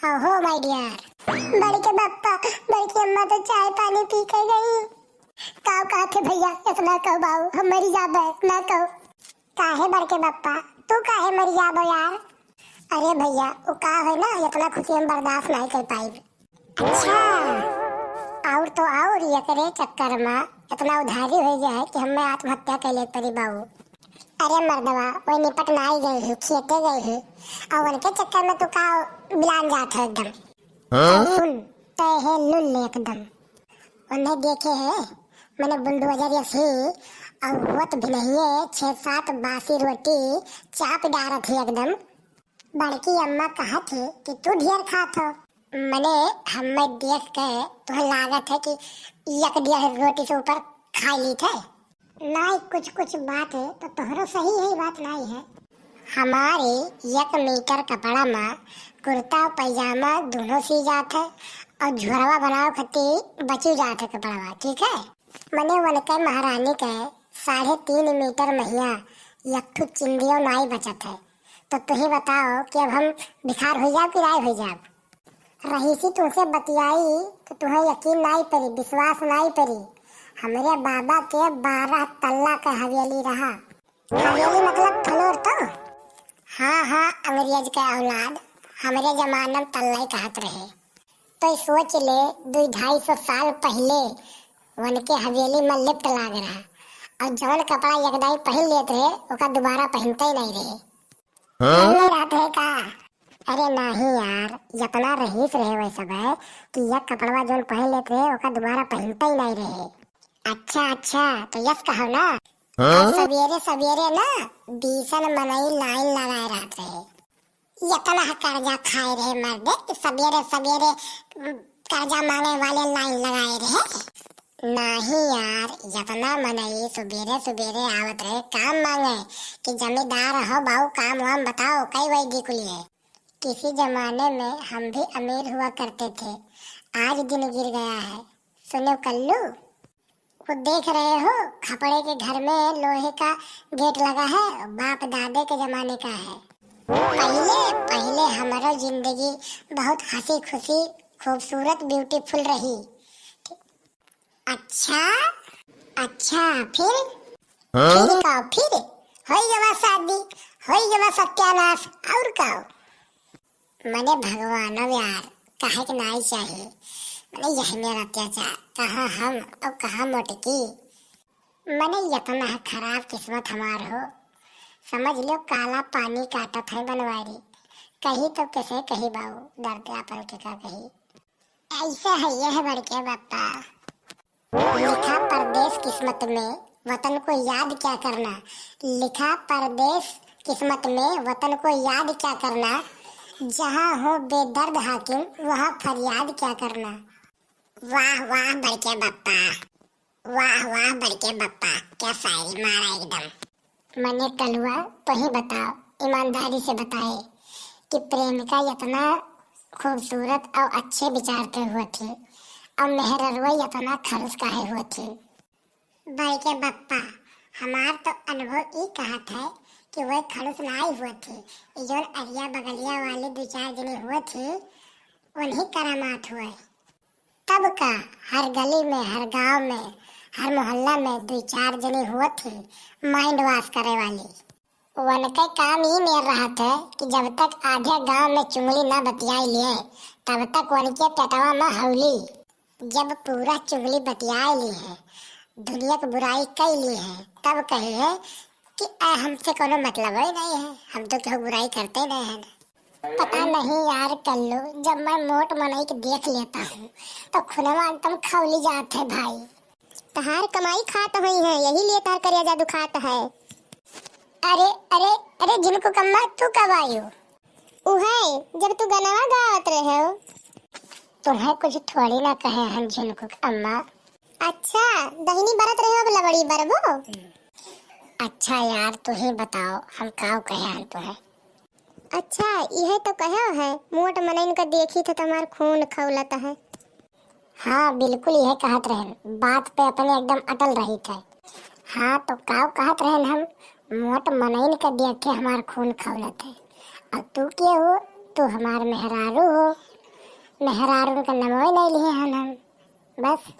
हो my dear. बड़के बप्पा, बड़की अम्मा तो चाय पानी पी के गई। काव कहा थे भैया, इतना कहो बाऊ, हम मरी जाबे ना कहो। काहे बड़के बप्पा, तू काहे मरी जाबो यार? अरे भैया, वो का है ना, इतना खुशी हम बर्दाश्त नहीं कर पाई। अच्छा, और तो और ये करे चक्कर में इतना उधारी हो जाए कि हमें आत्महत्या कर ले पड़ी बाऊ। अरे मर्दवा, वो निपट ना ही गई है, खेते गई है, और उनके चक्कर में तो का बिलान जात है एकदम। सुन, तय है लुल्ले एकदम। उन्हें देखे है मैंने बुलडोजर से, और वत भी नहीं है 6-7 बासी रोटी चाप डाल थी एकदम। बड़की अम्मा कहा थी कि तू ढेर खात हो। मैंने हमें देख के तुम्हें लागत है कि एक डेढ़ रोटी से ऊपर खा ली थे। नहीं, कुछ कुछ बात है तो तोहरो सही है, बात नहीं है। हमारे 1 मीटर कपड़ा में कुर्ता पैजामा दोनों सी जात है, और झुरवा बनाओ खती बची जात है कपड़ा, ठीक है। मैंने वनके महारानी के 3.5 मीटर महिया एक ठो चिंदियों नहीं बचत है। तो तुम ही बताओ कि अब हम भिखार हो जाओ कि राय हो जाओ? रही सी तुमसे बतियाई तो तुम्हें यकीन नहीं पड़ी, विश्वास नहीं पड़ी। हमारे बाबा के 12 तल्ला का हवेली रहा। हवेली मतलब फ्लोर तो। हाँ, अंग्रेज का औलाद हमारे जमाने में तल्ला ही कहत रहे। तो सोच ले, 200-250 साल पहले उनके हवेली में लिफ्ट लाग रहा, और जौन कपड़ा एकदम पहन लेते रहे ओका दोबारा पहनते ही नहीं रहे। नहीं रहते है का? अरे नहीं यार, इतना रहीस रहे वैसा है कि यह कपड़वा जोन पहन लेते रहे ओका दोबारा पहनते ही नहीं रहे। अच्छा, तो यस कहो ना। सवेरे सवेरे ना बीसन मनई लाइन लगाए रहते रहे। इतना कर्जा खाए रहे मर्दे कि सवेरे सवेरे कर्जा मांगे वाले लाइन लगाए रहे। नहीं यार, इतना मनई सवेरे सवेरे आवत रहे काम मांगे कि जमींदार हो बाऊ, काम वाम बताओ कई वैदी कुलिए। किसी जमाने में हम भी अमीर हुआ करते थे, आज दिन गिर गया है। सुनो कल्लू, वो देख रहे हो खपड़े के घर में लोहे का गेट लगा है, बाप दादे के जमाने का है। पहले हमारा जिंदगी बहुत हंसी खुशी खूबसूरत ब्यूटीफुल रही। अच्छा, फिर होई गवा शादी, होई गवा सत्यानाश, और का मने भगवान यार, काहे के नहीं चाहिए। मने यही मेरा अत्याचार, कहाँ हम और कहाँ मोटकी। मने इतना खराब किस्मत हमार हो, समझ लो काला पानी काटत है बनवारी। कहीं तो कैसे कहीं बाऊ, डरते अपन के का कही। ऐसा है यह बड़के बप्पा, लिखा परदेश किस्मत में, वतन को याद क्या करना। लिखा परदेश किस्मत में, वतन को याद क्या करना। जहाँ हो बेदर्द हाकिम, वहाँ फरियाद क्या करना। वाह बड़के बप्पा, वाह बड़के बप्पा, क्या शायरी मारा एकदम। मैंने कलुआ तो ही बताओ, ईमानदारी से बताए कि प्रेमिका इतना खूबसूरत और अच्छे विचार के हुए थे, और मेहररुआ इतना खर्च काहे हुए थे। बड़के बप्पा, हमार तो अनुभव ये कहत है कि वह खड़ूस नहीं हुए थे। जो अरिया बगलिया वाले 2-4 जने हुए थे, उन्हीं करामात हुए। तब का हर गली में, हर गांव में, हर मोहल्ला में 2-4 जने हुए थे माइंड वॉश करे वाली। उनका काम ही मेर रहा था कि जब तक आधे गांव में चुंगली ना बतियाई लिए, तब तक उनके पेटवा में हौली। जब पूरा चुगली बतियाई ली है, दुनिया की बुराई कई ली है, तब कहे है कि हमसे कोनो मतलब ही नहीं है, हम तो क्यों बुराई करते नहीं हैं। पता नहीं यार कल्लू, जब मैं मोट मनई के देख लेता हूँ तो खुनवा एकदम खौली जात है भाई। तहार कमाई खात हुई है, यही लिए तार करिया जादू खात है। अरे जिनको कम्मा तू कब आई हो? उहे जब तू गनवा गावत रहे हो। तुम्हें कुछ थोड़ी ना कहे हम जिनको अम्मा। अच्छा, दहिनी बरत रहे हो बला बड़ी बरबो। अच्छा यार, तू ही बताओ हम काव कहे हैं तुम्हें। अच्छा, यह तो कहो है, मोट मनइन का देखी तो तुम्हार खून खौलता है। हाँ बिल्कुल यह कहत रहे, बात पे अपने एकदम अटल रही थे। हाँ तो काव कहत रहे हम, मोट मनइन का देख के हमार खून खौलत है। और तू क्या हो? तू हमार मेहरारू हो। मेहरारू का नमो नहीं लिए हम बस।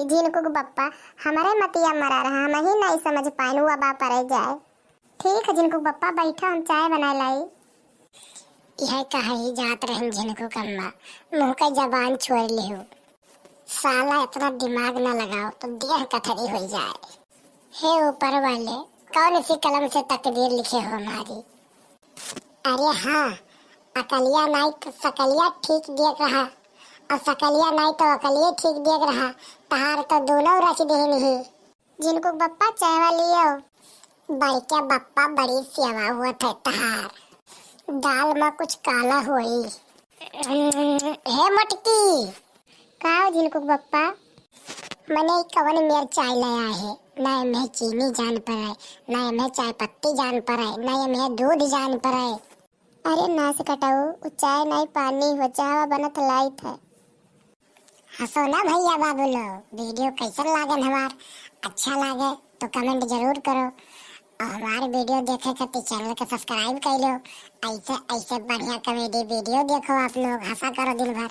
जिनको बप्पा हमारे मतिया मरा रहा हम ही नहीं समझ पाए हुआ बाप रह जाए। ठीक है जिनको बप्पा बैठा हम चाय बना लाई। यह कहा ही जात रहे जिनको कम्मा मुंह का जबान छोड़ ले हो। साला इतना दिमाग न लगाओ तो देह कथरी हो जाए। हे ऊपर वाले कौन सी कलम से तकदीर लिखे हो हमारी। अरे हाँ अकलिया नहीं तो सकलिया ठीक देख रहा और सकलिया नहीं तो अकलिया ठीक देख रहा। तहार तो दोनों रच दे नहीं। जिनको बप्पा चाय वाली बड़का बप्पा बड़ी सेवा हुआ था तहार दाल में कुछ काला हुई। हे मटकी का जिनको बप्पा मैंने कवन मेर चाय लाया है। ना मैं चीनी जान पर है ना मैं चाय पत्ती जान पर है ना मैं दूध जान पर है। अरे नास कटाऊ चाय नहीं पानी हो चावा बनत लाई था। हंसो ना भैया बाबू लोग वीडियो कैसा लागन हमार अच्छा लागे तो कमेंट जरूर करो और हमारे वीडियो देखे खातिर चैनल को सब्सक्राइब कर लो। ऐसे ऐसे बढ़िया कॉमेडी वीडियो देखो आप लोग हंसा करो दिन भर।